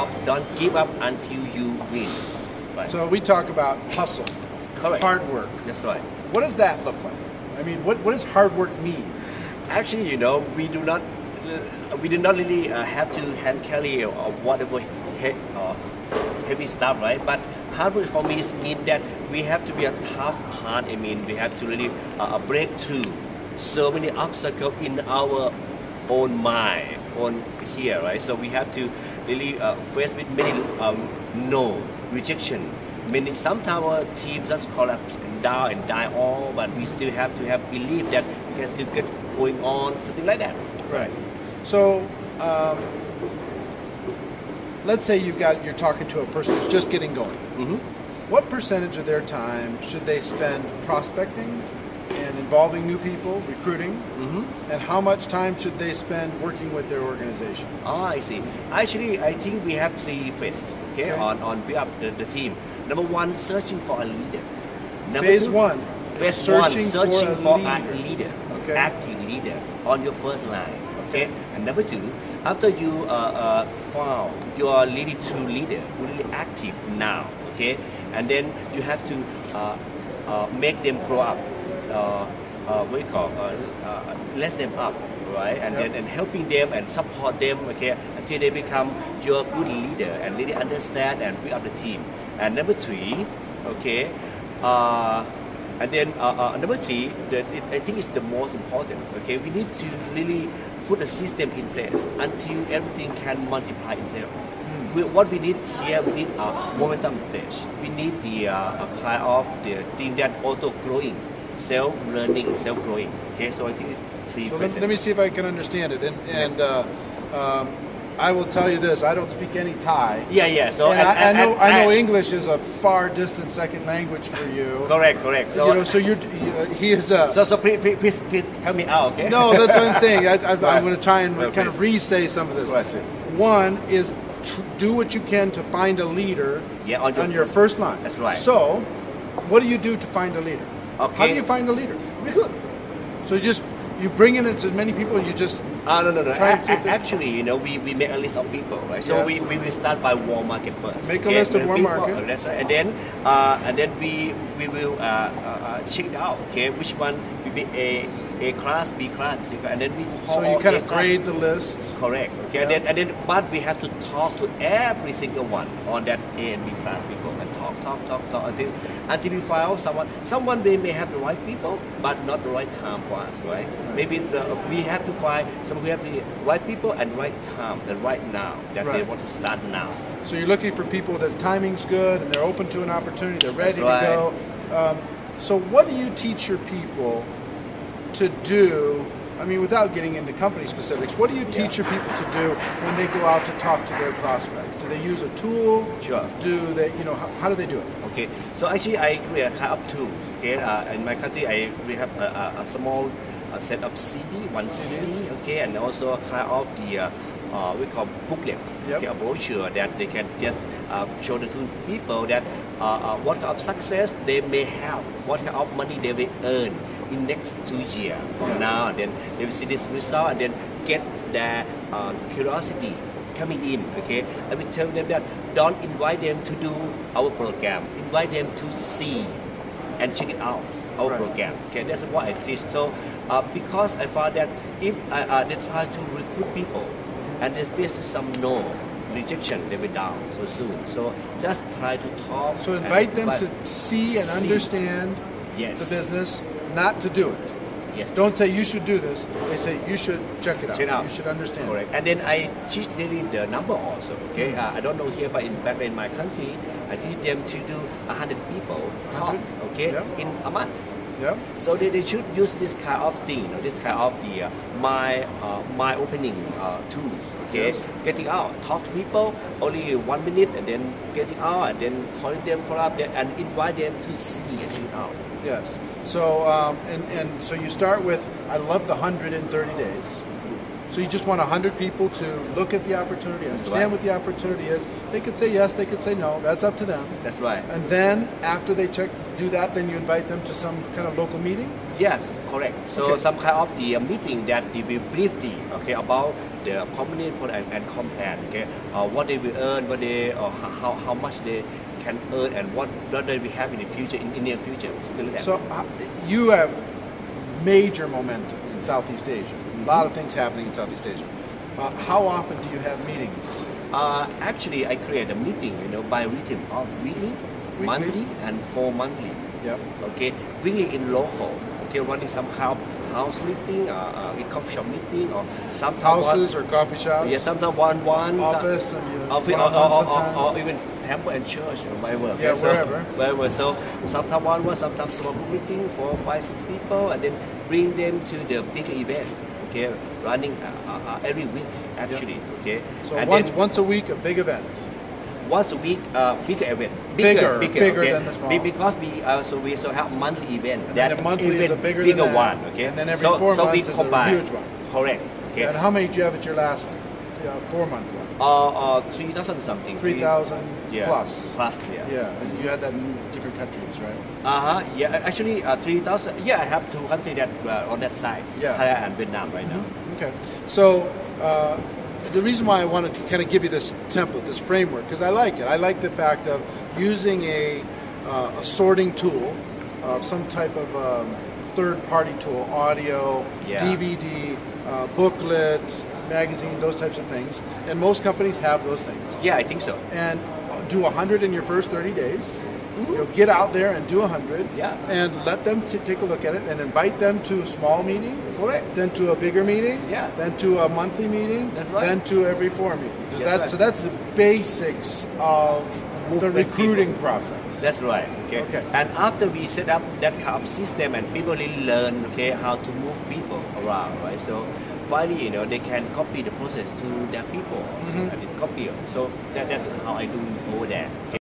stop, don't give up until you win. Right. So we talk about hustle, Correct. hard work. That's right. What does that look like? I mean, what does hard work mean? Actually, we do not really have to hand carry or whatever heavy stuff, right? But hard work for me means that we have to be a tough heart. I mean, we have to really break through so many obstacles in our own mind, on here, right? So we have to really face with many no, rejection. Meaning sometimes our team just collapse down and die all, but we still have to have belief that we can still get going on, something like that. Right. So let's say you're talking to a person who's just getting going. Mm-hmm. What percentage of their time should they spend prospecting and involving new people, recruiting? Mm-hmm. And how much time should they spend working with their organization? I see. Actually, I think we have three phases, okay? On build up the team. Number one, searching for a leader. Phase one, searching for a leader. leader, Okay. active leader on your first line, okay? And number two, after you found your really true leader who really active now, okay? And then you have to make them grow up. What we call let them up, right? And Yep. then and helping them and support them, okay, until they become your good leader and really understand and build up the team. And number three, okay, and then number three, I think is the most important. Okay, we need to really put a system in place until everything can multiply itself. What we need here, we need a momentum stage. We need the kind of the thing that auto growing, self-learning, self-growing. Okay, so I think it's three phases. Let me see if I can understand it. And I will tell you this: I don't speak any Thai. Yeah. So and I know English is a far distant second language for you. Correct. So so he is. So please help me out, okay? No, that's what I'm saying. I'm going to try and Well, kind of re-say some of this. Right. One is do what you can to find a leader on your first line. That's right. So, what do you do to find a leader? Okay. How do you find a leader? Recruit. So you bring in as many people. You just No. Try and see if Actually, we make a list of people, right? So Yes. we will start by warm market first. Make a list of warm People, market. That's right. And then we will check it out. Okay, which one will be A class, B class, and then we call. so you kind of A class. grade the lists. Correct. Okay, Yeah. and then but we have to talk to every single one on that A and B class people and talk until we find someone. Someone they may have the right people, but not the right time for us, right? Maybe we have to find someone who have the right people and right time, the right now that they Right. want to start now. So you're looking for people that timing's good and they're open to an opportunity. They're ready That's to go. So what do you teach your people to do? I mean, without getting into company specifics, what do you teach your people to do when they go out to talk to their prospects? Do they use a tool? Sure. Do they, how do they do it? Okay, so actually I create a kind of tools. Okay, in my country we have a small set of one CD, okay, and also a kind of the we call booklet, Yep. okay, a brochure that they can just show the two people that what kind of success they may have, what kind of money they will earn in next 2 years from now, and then they will see this result and then get their curiosity coming in, okay? And we tell them that don't invite them to do our program, invite them to see and check it out, our Right. program, okay? That's what I teach. So because I found that if they try to recruit people and they face some no, rejection, they will down so soon. So just try to talk. So invite them to see and understand Yes. the business, not to do it. Yes. Don't say you should do this. They say you should check it out. Check it out. You should understand. Correct. And then I teach really the number also. Okay. I don't know here, but back in my country, I teach them to do 100 people talk. 100? Okay. Yep. In a month. Yep. So they should use this kind of thing, this kind of the my opening tools. Okay. Yes. Getting out, talk to people only 1 minute, and then getting out, and then calling them for up and invite them to see and check it out. Yes. So so you start with I love the 130 days. So you just want 100 people to look at the opportunity, understand right. what the opportunity is. They could say yes, they could say no. That's up to them. That's right. And then after they do that, then you invite them to some kind of local meeting? Yes, correct. So Okay. some kind of the meeting that they will brief the about the company and compare what they will earn, what they or how much they can earn, and what they will have in the future in near future. So you have major momentum in Southeast Asia. A lot of things happening in Southeast Asia. How often do you have meetings? Actually, I create a meeting, by rhythm of weekly, monthly, and 4 monthly. Yep. Okay, weekly in local. Okay, running some kind of house meeting, in coffee shop meeting, or sometimes Houses or coffee shops? Yeah, sometimes one Office and office, one-on-one sometimes? or even temple and church, wherever. Yeah, wherever. Wherever. So sometimes one, sometimes small group meeting for 5-6 people, and then bring them to the bigger event. Okay, running every week actually. Okay. So and once a week, a big event. once a week, bigger event. Bigger okay? than the small. Because we also have monthly event. And that then the monthly is a event, bigger than that, one. Okay. and then every so, 4 so months we is a combine. huge one. Correct. Okay. And how many did you have at your last 4-month one? 3,000 something. 3,000 Yeah. plus. Plus, yeah. Yeah, and you had that in different countries, right? Yeah, actually 3,000. Yeah, I have 2 countries that on that side. Yeah. Thailand and Vietnam right now. Okay. So the reason why I wanted to kind of give you this template, this framework, because I like it. I like the fact of using a sorting tool of some type of third-party tool, audio, Yeah. DVD, booklets, magazine, those types of things. And most companies have those things. Yeah, I think so. And do 100 in your first 30 days. Get out there and do 100. Yeah. And let them take a look at it and invite them to a small meeting. Correct. Then to a bigger meeting. Yeah. Then to a monthly meeting. That's right. Then to every 4 meetings. That's So right. that's the basics of the Movement recruiting people. process. That's right. Okay. Okay. And after we set up that kind of system and people really learn, how to move people around, right? So finally, they can copy the process to their people and it's copy. So that's how I do over there. Okay?